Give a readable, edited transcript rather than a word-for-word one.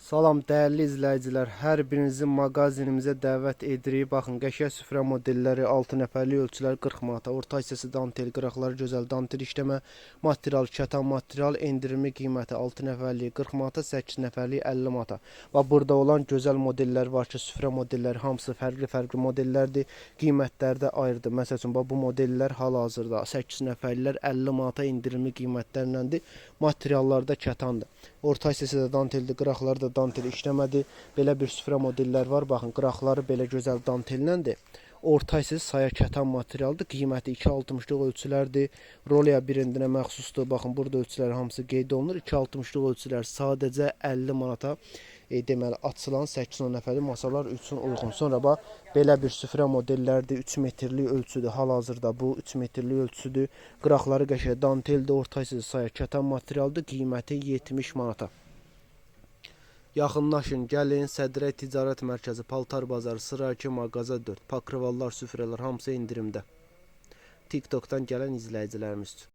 Salam değerli izləyicilər, hər birinizi mağazinimizə dəvət edirik. Baxın, qəşəng süfrə modelləri 6 nəfərlik ölçülər 40 manata, orta hissəsi dantel, qıraqları gözəl dantel işləmə, material kətan material, endirimli qiyməti 6 nəfərlik 40 manata, 8 nəfərlik 50 manata. Və burada olan gözəl modellər var ki, süfrə modelləri hamısı fərqli modellərdir. Qiymətləri də ayrıdır. Məsəl üçün, bu modellər hal-hazırda 8 nəfərliklər 50 manata endirimli qiymətlərləndir. Materiallarda kətandır. Orta hissəsi də danteldir, qıraqları da dantel işləmədi. Belə bir süfrə modellər var. Baxın, qıraqları belə gözəl dantelləndir. Orta hissəsi saya kətan materialdır. Qiyməti 2.60'lıq ölçülərdir. Roleya brendinə məxsusdur. Baxın, burada ölçülər hamısı qeyd olunur. 2.60'lıq ölçülər sadəcə 50 manata deməli açılan 8-10 nəfərlik masalar üçün uyğun. Sonra bax, belə bir süfrə modellərdir. 3 metrlik ölçüdür. Hal-hazırda bu 3 metrlik ölçüdür. Qıraqları qəşəng danteldir. Orta hissəsi saya kətan materialdır. Qiyməti 70 manata. Yaxınlaşın, gəlin. Sədrə Ticarət Mərkəzi, Paltar Bazarı, sıra 2, mağaza 4. Pakrivallar, süfrələr hamısı endirimdə. TikTok'dan gələn izləyicilərimiz üçün.